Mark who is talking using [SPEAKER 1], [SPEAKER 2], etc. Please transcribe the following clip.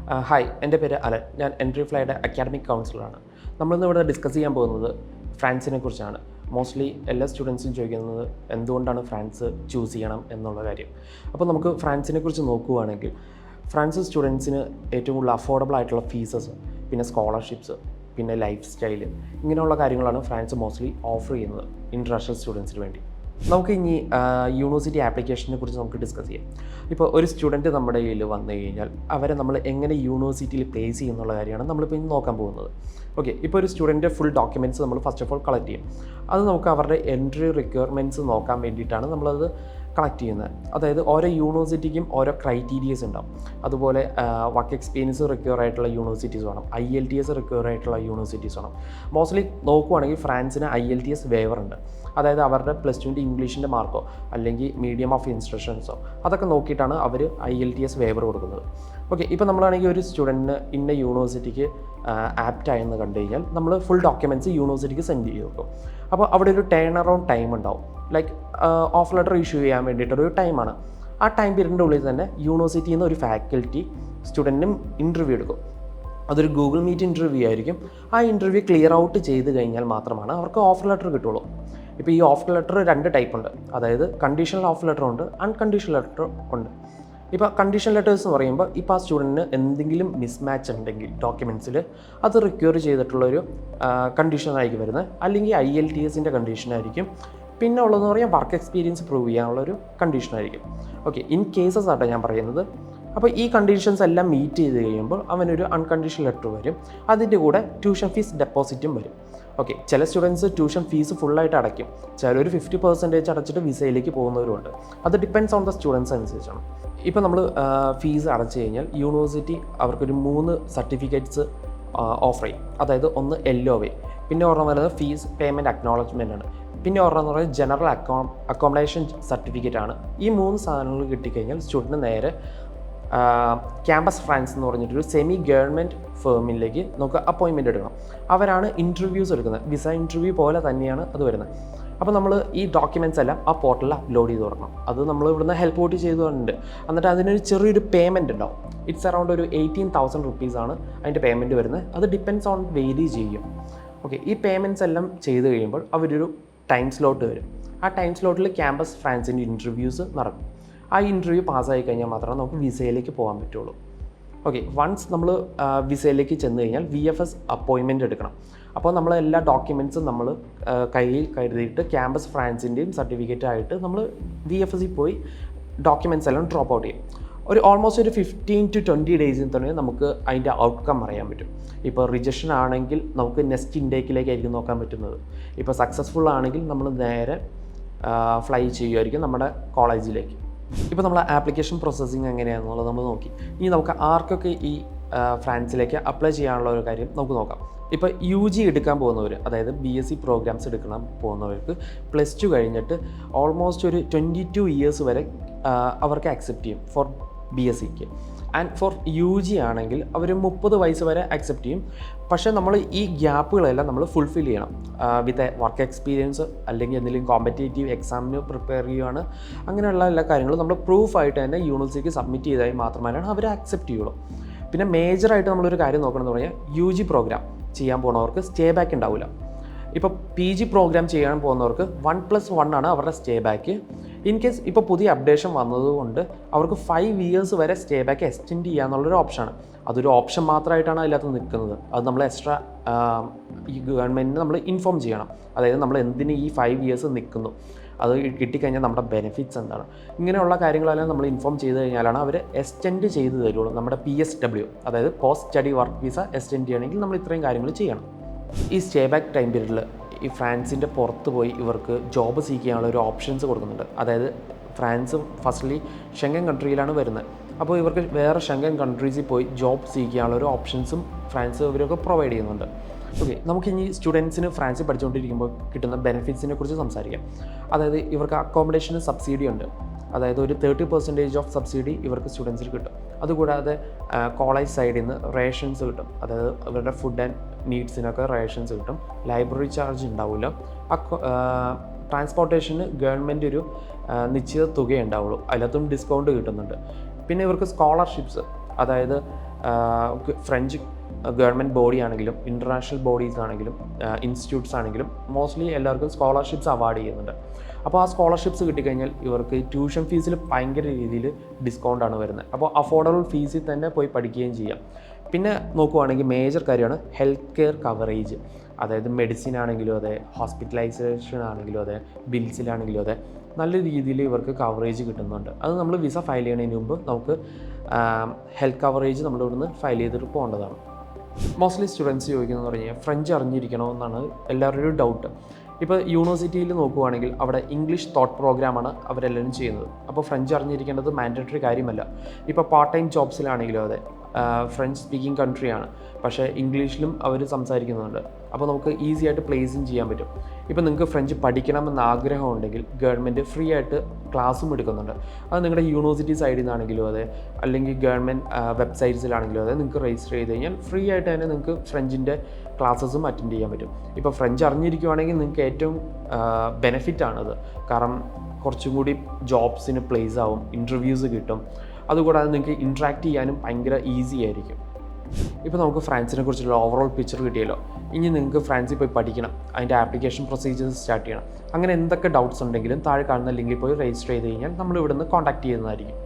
[SPEAKER 1] Hi, എൻ്റെ പേര് Allen. ഞാൻ എൻട്രി ഫ്ലൈയുടെ അക്കാഡമിക് കൗൺസിലറാണ്. നമ്മളിന്ന് ഇവിടെ ഡിസ്കസ് ചെയ്യാൻ പോകുന്നത് ഫ്രാൻസിനെ കുറിച്ചാണ്. മോസ്റ്റ്ലി എല്ലാ സ്റ്റുഡൻസും ചോദിക്കുന്നത് എന്തുകൊണ്ടാണ് ഫ്രാൻസ് ചൂസ് ചെയ്യണം എന്നുള്ള കാര്യം. അപ്പോൾ നമുക്ക് ഫ്രാൻസിനെ കുറിച്ച് നോക്കുകയാണെങ്കിൽ ഫ്രാൻസ് സ്റ്റുഡൻസിന് ഏറ്റവും കൂടുതൽ അഫോർഡബിൾ ആയിട്ടുള്ള ഫീസസ്, പിന്നെ സ്കോളർഷിപ്സ്, പിന്നെ ലൈഫ് സ്റ്റൈല്, ഇങ്ങനെയുള്ള കാര്യങ്ങളാണ് ഫ്രാൻസ് മോസ്റ്റ്ലി ഓഫർ ചെയ്യുന്നത് ഇൻ്റർനാഷണൽ സ്റ്റുഡൻസിന് വേണ്ടി. നമുക്ക് ഇനി യൂണിവേഴ്സിറ്റി ആപ്ലിക്കേഷനെ കുറിച്ച് നമുക്ക് ഡിസ്കസ് ചെയ്യാം. ഇപ്പോൾ ഒരു സ്റ്റുഡൻറ്റ് നമ്മുടെ കയ്യിൽ വന്നു കഴിഞ്ഞാൽ അവരെ നമ്മൾ എങ്ങനെ യൂണിവേഴ്സിറ്റിയിൽ പ്ലേസ് ചെയ്യുന്നുള്ള കാര്യമാണ് നമ്മളിപ്പോൾ ഇന്ന് നോക്കാൻ പോകുന്നത്. ഓക്കെ, ഇപ്പോൾ ഒരു സ്റ്റുഡൻറ്റ് ഫുൾ ഡോക്യുമെൻറ്റ്സ് നമ്മൾ ഫസ്റ്റ് ഓഫ് ഓൾ കളക്ട് ചെയ്യും. അത് നമുക്ക് അവരുടെ എൻട്രി റിക്വയർമെൻറ്റ്സ് നോക്കാൻ വേണ്ടിയിട്ടാണ് നമ്മളത് കളക്ട് ചെയ്യുന്നത്. അതായത് ഓരോ യൂണിവേഴ്സിറ്റിക്കും ഓരോ ക്രൈറ്റീരിയസ് ഉണ്ടാവും. അതുപോലെ വർക്ക് എക്സ്പീരിയൻസ് റിക്വയർ ആയിട്ടുള്ള യൂണിവേഴ്സിറ്റീസ് വേണം, IELTS റിക്വയർ ആയിട്ടുള്ള യൂണിവേഴ്സിറ്റീസ് വേണം. മോസ്റ്റ്ലി നോക്കുവാണെങ്കിൽ ഫ്രാൻസിന് IELTS വേവർ ഉണ്ട്. അതായത് അവരുടെ +2 ഇംഗ്ലീഷിൻ്റെ മാർക്കോ അല്ലെങ്കിൽ മീഡിയം ഓഫ് ഇൻസ്ട്രക്ഷൻസോ അതൊക്കെ നോക്കിയിട്ടാണ് അവർ IELTS വേവർ കൊടുക്കുന്നത്. ഓക്കെ, ഇപ്പോൾ നമ്മളാണെങ്കിൽ ഒരു സ്റ്റുഡൻറ്റിന് ഇന്ന യൂണിവേഴ്സിറ്റിക്ക് ആപ്റ്റായെന്ന് കണ്ടു കഴിഞ്ഞാൽ നമ്മൾ ഫുൾ ഡോക്യുമെൻറ്റ്സ് യൂണിവേഴ്സിറ്റിക്ക് സെൻഡ് ചെയ്ത് കൊടുക്കും. അപ്പോൾ അവിടെ ഒരു ടേൺ അറൗണ്ട് ടൈം ഉണ്ടാവും. ലൈക്ക് ഓഫ് ലെറ്റർ ഇഷ്യൂ ചെയ്യാൻ വേണ്ടിയിട്ടൊരു ടൈമാണ്. ആ ടൈം പീരീഡിൻ്റെ ഉള്ളിൽ തന്നെ യൂണിവേഴ്സിറ്റിയിൽ നിന്ന് ഒരു ഫാക്കൽറ്റി സ്റ്റുഡൻറ്റിനും ഇൻ്റർവ്യൂ എടുക്കും. അതൊരു ഗൂഗിൾ മീറ്റ് ഇൻ്റർവ്യൂ ആയിരിക്കും. ആ ഇൻ്റർവ്യൂ ക്ലിയർ ഔട്ട് ചെയ്ത് കഴിഞ്ഞാൽ മാത്രമാണ് അവർക്ക് ഓഫർ ലെറ്റർ കിട്ടുള്ളൂ. ഇപ്പോൾ ഈ ഓഫർ ലെറ്റർ 2 ടൈപ്പ് ഉണ്ട്. അതായത് കണ്ടീഷണൽ ഓഫർ ലെറ്റർ ഉണ്ട്, അൺകണ്ടീഷണൽ ലെറ്റർ ഉണ്ട്. ഇപ്പോൾ കണ്ടീഷണൽ ലെറ്റേഴ്സ് എന്ന് പറയുമ്പോൾ ഇപ്പോൾ ആ സ്റ്റുഡൻറ്റിന് എന്തെങ്കിലും മിസ്മാച്ച് ഉണ്ടെങ്കിൽ ഡോക്യുമെൻറ്റ്സിൽ അത് റിക്വയർ ചെയ്തിട്ടുള്ളൊരു കണ്ടീഷനായിരിക്കും വരുന്നത്. അല്ലെങ്കിൽ IELTSൻ്റെ കണ്ടീഷനായിരിക്കും. പിന്നെ ഉള്ളതെന്ന് പറയാൻ വർക്ക് എക്സ്പീരിയൻസ് പ്രൂവ് ചെയ്യാനുള്ളൊരു കണ്ടീഷനായിരിക്കും. ഓക്കെ, ഇൻ കേസസ് ആട്ടോ ഞാൻ പറയുന്നത്. അപ്പോൾ ഈ കണ്ടീഷൻസ് എല്ലാം മീറ്റ് ചെയ്ത് കഴിയുമ്പോൾ അവനൊരു അൺകണ്ടീഷണൽ ലെറ്റർ വരും. അതിൻ്റെ കൂടെ ട്യൂഷൻ ഫീസ് ഡെപ്പോസിറ്റും വരും. ഓക്കെ, ചില സ്റ്റുഡൻസ് ട്യൂഷൻ ഫീസ് ഫുള്ളായിട്ട് അടയ്ക്കും. ചിലർ 50% അടച്ചിട്ട് വിസയിലേക്ക് പോകുന്നവരുമുണ്ട്. അത് ഡിപ്പെൻഡ്സ് ഓൺ ദ സ്റ്റുഡൻസ് അനുസരിച്ചാണ്. ഇപ്പോൾ നമ്മൾ ഫീസ് അടച്ചു കഴിഞ്ഞാൽ യൂണിവേഴ്സിറ്റി അവർക്കൊരു 3 സർട്ടിഫിക്കറ്റ്സ് ഓഫർ ചെയ്യും. അതായത് ഒന്ന് LOA, പിന്നെ ഒരെണ്ണം പറയുന്നത് ഫീസ് പേയ്മെൻറ്റ് അക്നോളജ്മെൻ്റ് ആണ്, പിന്നെ ഒരെണ്ണം എന്ന് പറയുന്നത് ജനറൽ അക്കോമഡേഷൻ സർട്ടിഫിക്കറ്റ് ആണ്. ഈ 3 സാധനങ്ങൾ കിട്ടിക്കഴിഞ്ഞാൽ സ്റ്റുഡൻറ്റിന് നേരെ ക്യാമ്പസ് ഫ്രാൻസ് എന്ന് പറഞ്ഞിട്ടൊരു സെമി ഗവൺമെൻറ് ഫേമിലേക്ക് നമുക്ക് അപ്പോയിൻമെൻറ്റ് എടുക്കണം. അവരാണ് ഇൻ്റർവ്യൂസ് എടുക്കുന്നത്. വിസ ഇൻ്റർവ്യൂ പോലെ തന്നെയാണ് അത് വരുന്നത്. അപ്പോൾ നമ്മൾ ഈ ഡോക്യുമെൻറ്റ്സ് എല്ലാം ആ പോർട്ടലിൽ അപ്ലോഡ് ചെയ്ത് കൊടുക്കണം. അത് നമ്മൾ ഇവിടുന്ന് ഹെൽപ്പ് ഔട്ട് ചെയ്തുകൊണ്ട് എന്നിട്ട് അതിനൊരു ചെറിയൊരു പേയ്മെൻറ്റ് ഉണ്ടാവും. ഇറ്റ്സ് അറൗണ്ട് ഒരു 18,000 റുപ്പീസാണ് അതിൻ്റെ പേയ്മെൻറ്റ് വരുന്നത്. അത് ഡിപ്പെൻഡ്സ് ഓൺ വേരി ചെയ്യും. ഓക്കെ, ഈ പേയ്മെൻറ്റ്സ് എല്ലാം ചെയ്ത് കഴിയുമ്പോൾ അവരൊരു ടൈം സ്ലോട്ട് വരും. ആ ടൈം സ്ലോട്ടിൽ ക്യാമ്പസ് ഫ്രാൻസിൻ്റെ ഇൻ്റർവ്യൂസ് നടക്കും. ആ ഇൻ്റർവ്യൂ പാസ്സായി കഴിഞ്ഞാൽ മാത്രമേ നമുക്ക് വിസയിലേക്ക് പോകാൻ പറ്റുള്ളൂ. ഓക്കെ, വൺസ് നമ്മൾ വിസയിലേക്ക് ചെന്ന് കഴിഞ്ഞാൽ VFS അപ്പോയിൻമെൻറ്റ് എടുക്കണം. അപ്പോൾ നമ്മൾ എല്ലാ ഡോക്യുമെൻറ്റ്സും നമ്മൾ കയ്യിൽ കരുതിയിട്ട് ക്യാമ്പസ് ഫ്രാൻസിൻ്റെയും സർട്ടിഫിക്കറ്റ് ആയിട്ട് നമ്മൾ VFSൽ പോയി ഡോക്യുമെൻറ്റ്സ് എല്ലാം ഡ്രോപ്പ് ഔട്ട് ചെയ്യും. ഓൾമോസ്റ്റ് ഒരു 15 to 20 ഡേയ്സിൽ തന്നെ നമുക്ക് അതിൻ്റെ ഔട്ട്കം അറിയാൻ പറ്റും. ഇപ്പോൾ റിജക്ഷൻ ആണെങ്കിൽ നമുക്ക് നെക്സ്റ്റ് ഇൻടേക്കിലേക്കായിരിക്കും നോക്കാൻ പറ്റുന്നത്. ഇപ്പോൾ സക്സസ്ഫുൾ ആണെങ്കിൽ നമ്മൾ നേരെ ഫ്ലൈ ചെയ്യുമായിരിക്കും നമ്മുടെ കോളേജിലേക്ക്. ഇപ്പോൾ നമ്മൾ ആപ്ലിക്കേഷൻ പ്രോസസ്സിങ് എങ്ങനെയാണെന്നുള്ളത് നമ്മൾ നോക്കി. ഇനി നമുക്ക് ആർക്കൊക്കെ ഈ ഫ്രാൻസിലേക്ക് അപ്ലൈ ചെയ്യാനുള്ള ഒരു കാര്യം നമുക്ക് നോക്കാം. ഇപ്പോൾ UG എടുക്കാൻ പോകുന്നവർ, അതായത് BSc പ്രോഗ്രാംസ് എടുക്കാൻ പോകുന്നവർക്ക് +2 കഴിഞ്ഞിട്ട് ഓൾമോസ്റ്റ് ഒരു 22 ഇയേഴ്സ് വരെ അവർക്ക് അക്സെപ്റ്റ് ചെയ്യും ഫോർ BScക്ക്. ആൻഡ് ഫോർ UG ആണെങ്കിൽ അവർ 30 വയസ്സ് വരെ അക്സെപ്റ്റ് ചെയ്യും. പക്ഷേ നമ്മൾ ഈ ഗ്യാപ്പുകളെല്ലാം നമ്മൾ ഫുൾഫിൽ ചെയ്യണം വിത്ത് വർക്ക് എക്സ്പീരിയൻസ്, അല്ലെങ്കിൽ എന്തെങ്കിലും കോമ്പറ്റേറ്റീവ് എക്സാമിന് പ്രിപ്പയർ ചെയ്യുകയാണ്. അങ്ങനെയുള്ള എല്ലാ കാര്യങ്ങളും നമ്മൾ പ്രൂഫായിട്ട് തന്നെ യൂണിവേഴ്സിറ്റിക്ക് സബ്മിറ്റ് ചെയ്താൽ മാത്രമാണ് അവർ അക്സെപ്റ്റ് ചെയ്യുള്ളൂ. പിന്നെ മേജറായിട്ട് നമ്മളൊരു കാര്യം നോക്കണമെന്ന് പറഞ്ഞാൽ UG പ്രോഗ്രാം ചെയ്യാൻ പോകുന്നവർക്ക് സ്റ്റേ ബാക്ക് ഉണ്ടാവില്ല. ഇപ്പോൾ PG പ്രോഗ്രാം ചെയ്യാൻ പോകുന്നവർക്ക് 1+1 ആണ് അവരുടെ സ്റ്റേ ബാക്ക്. ഇൻ കേസ് ഇപ്പോൾ പുതിയ അപ്ഡേഷൻ വന്നതുകൊണ്ട് അവർക്ക് 5 ഇയേഴ്സ് വരെ സ്റ്റേ ബാക്ക് എക്സ്റ്റെൻഡ് ചെയ്യാന്നുള്ളൊരു ഓപ്ഷനാണ്. അതൊരു ഓപ്ഷൻ മാത്രമായിട്ടാണ് അതിനകത്ത് നിൽക്കുന്നത്. അത് നമ്മൾ എക്സ്ട്രാ ഈ ഗവൺമെൻറ്റിന് നമ്മൾ ഇൻഫോം ചെയ്യണം. അതായത് നമ്മൾ എന്തിന് ഈ 5 ഇയേഴ്സ് നിൽക്കുന്നു, അത് കിട്ടിക്കഴിഞ്ഞാൽ നമ്മുടെ ബെനിഫിറ്റ്സ് എന്താണ്, ഇങ്ങനെയുള്ള കാര്യങ്ങളെല്ലാം നമ്മൾ ഇൻഫോം ചെയ്ത് കഴിഞ്ഞാലാണ് അവർ എക്സ്റ്റെൻഡ് ചെയ്ത് തരുള്ളൂ. നമ്മുടെ PSW, അതായത് post study work visa extend ചെയ്യണമെങ്കിൽ നമ്മൾ ഇത്രയും കാര്യങ്ങൾ ചെയ്യണം. ഈ സ്റ്റേ ബാക്ക് ടൈം പീരീഡിൽ ഈ ഫ്രാൻസിൻ്റെ പുറത്ത് പോയി ഇവർക്ക് ജോബ് സീക്ക് ചെയ്യാനുള്ള ഒരു ഓപ്ഷൻസ് കൊടുക്കുന്നുണ്ട്. അതായത് ഫ്രാൻസ് ഫസ്റ്റ്ലി ഷെങ്കൻ കൺട്രിയിലാണ് വരുന്നത്. അപ്പോൾ ഇവർക്ക് വേറെ ഷെങ്കൻ കൺട്രീസിൽ പോയി ജോബ് സീക്ക് ചെയ്യാനുള്ള ഒരു ഓപ്ഷൻസും ഫ്രാൻസ് ഇവരൊക്കെ പ്രൊവൈഡ് ചെയ്യുന്നുണ്ട്. ഓക്കെ, നമുക്കിനി സ്റ്റുഡൻസിന് ഫ്രാൻസിൽ പഠിച്ചുകൊണ്ടിരിക്കുമ്പോൾ കിട്ടുന്ന ബെനിഫിറ്റ്സിനെ കുറിച്ച് സംസാരിക്കാം. അതായത് ഇവർക്ക് അക്കോമഡേഷന് സബ്സിഡി ഉണ്ട്. അതായത് ഒരു 30% ഓഫ് സബ്സിഡി ഇവർക്ക് സ്റ്റുഡൻസിന് കിട്ടും. അതുകൂടാതെ കോളേജ് സൈഡിൽ നിന്ന് റേഷൻസ് കിട്ടും. അതായത് ഇവരുടെ ഫുഡ് ആൻഡ് നീഡ്സിനൊക്കെ റേഷൻസ് കിട്ടും. ലൈബ്രറി ചാർജ് ഉണ്ടാവില്ല. ട്രാൻസ്പോർട്ടേഷന് ഗവൺമെൻറ് ഒരു നിശ്ചിത തുക ഉണ്ടാവുള്ളൂ. അതിനകത്തും ഡിസ്കൗണ്ട് കിട്ടുന്നുണ്ട്. പിന്നെ ഇവർക്ക് സ്കോളർഷിപ്സ്, അതായത് ഫ്രഞ്ച് ഗവൺമെൻറ് ബോഡി ആണെങ്കിലും ഇൻ്റർനാഷണൽ ബോഡീസ് ആണെങ്കിലും ഇൻസ്റ്റിറ്റ്യൂട്ട്സ് ആണെങ്കിലും മോസ്റ്റ്ലി എല്ലാവർക്കും സ്കോളർഷിപ്സ് അവാർഡ് ചെയ്യുന്നുണ്ട്. അപ്പോൾ ആ സ്കോളർഷിപ്സ് കിട്ടിക്കഴിഞ്ഞാൽ ഇവർക്ക് ട്യൂഷൻ ഫീസിൽ ഭയങ്കര രീതിയിൽ ഡിസ്കൗണ്ടാണ് വരുന്നത്. അപ്പോൾ അഫോർഡബിൾ ഫീസിൽ തന്നെ പോയി പഠിക്കുകയും ചെയ്യാം. പിന്നെ നോക്കുവാണെങ്കിൽ മേജർ കാര്യമാണ് ഹെൽത്ത് കെയർ കവറേജ്. അതായത് മെഡിസിൻ ആണെങ്കിലും അതെ, ഹോസ്പിറ്റലൈസേഷൻ ആണെങ്കിലും അതെ, ബിൽസിലാണെങ്കിലും അതെ, നല്ല രീതിയിൽ ഇവർക്ക് കവറേജ് കിട്ടുന്നുണ്ട്. അത് നമ്മൾ വിസ ഫയൽ ചെയ്യുന്നതിന് മുമ്പ് നമുക്ക് ഹെൽത്ത് കവറേജ് നമ്മളിവിടുന്ന് ഫയൽ ചെയ്തിട്ട് പോകേണ്ടതാണ്. മോസ്റ്റ്ലി സ്റ്റുഡൻസ് ചോദിക്കുന്നതെന്ന് പറഞ്ഞു കഴിഞ്ഞാൽ ഫ്രഞ്ച് അറിഞ്ഞിരിക്കണമെന്നാണ് എല്ലാവരുടെയും ഒരു ഡൗട്ട്. ഇപ്പോൾ യൂണിവേഴ്സിറ്റിയിൽ നോക്കുവാണെങ്കിൽ അവിടെ ഇംഗ്ലീഷ് തോട്ട് പ്രോഗ്രാമാണ് അവരെല്ലാവരും ചെയ്യുന്നത്. അപ്പോൾ ഫ്രഞ്ച് അറിഞ്ഞിരിക്കേണ്ടത് മാൻഡറ്ററി കാര്യമല്ല. ഇപ്പോൾ പാർട്ട് ടൈം ജോബ്സിലാണെങ്കിലും അതെ, ഫ്രഞ്ച് സ്പീക്കിംഗ് കൺട്രിയാണ്, പക്ഷേ ഇംഗ്ലീഷിലും അവർ സംസാരിക്കുന്നുണ്ട്. അപ്പോൾ നമുക്ക് ഈസി ആയിട്ട് പ്ലേസും ചെയ്യാൻ പറ്റും. ഇപ്പോൾ നിങ്ങൾക്ക് ഫ്രഞ്ച് പഠിക്കണമെന്ന് ആഗ്രഹം ഉണ്ടെങ്കിൽ ഗവൺമെൻറ് ഫ്രീ ആയിട്ട് ക്ലാസ്സും എടുക്കുന്നുണ്ട്. അത് നിങ്ങളുടെ യൂണിവേഴ്സിറ്റി സൈഡിൽ നിന്നാണെങ്കിലും അതെ, അല്ലെങ്കിൽ ഗവൺമെൻറ് വെബ്സൈറ്റ്സിലാണെങ്കിലും അതെ, നിങ്ങൾക്ക് രജിസ്റ്റർ ചെയ്ത് കഴിഞ്ഞാൽ ഫ്രീ ആയിട്ട് തന്നെ നിങ്ങൾക്ക് ഫ്രഞ്ചിൻ്റെ ക്ലാസ്സസും അറ്റൻഡ് ചെയ്യാൻ പറ്റും. ഇപ്പോൾ ഫ്രഞ്ച് അറിഞ്ഞിരിക്കുവാണെങ്കിൽ നിങ്ങൾക്ക് ഏറ്റവും ബെനിഫിറ്റാണത്. കാരണം കുറച്ചും കൂടി ജോബ്സിന് പ്ലേസ് ആവും, ഇൻ്റർവ്യൂസ് കിട്ടും. അതുകൂടാതെ നിങ്ങൾക്ക് ഇൻട്രാക്ട് ചെയ്യാനും ഭയങ്കര ഈസി ആയിരിക്കും. ഇപ്പോൾ നമുക്ക് ഫ്രാൻസിനെ കുറിച്ചുള്ള ഓവറോൾ പിക്ചർ കിട്ടിയല്ലോ. ഇനി നിങ്ങൾക്ക് ഫ്രാൻസിൽ പോയി പഠിക്കണം, അതിൻ്റെ ആപ്ലിക്കേഷൻ പ്രൊസീജിയേഴ്സ് സ്റ്റാർട്ട് ചെയ്യണം. അങ്ങനെ എന്തൊക്കെ ഡൗട്ട്സ് ഉണ്ടെങ്കിലും താഴെ കാണുന്ന ലിങ്കിൽ പോയി രജിസ്റ്റർ ചെയ്ത് കഴിഞ്ഞാൽ നമ്മൾ ഇവിടുന്ന് കോൺടാക്ട് ചെയ്യുന്നതായിരിക്കും.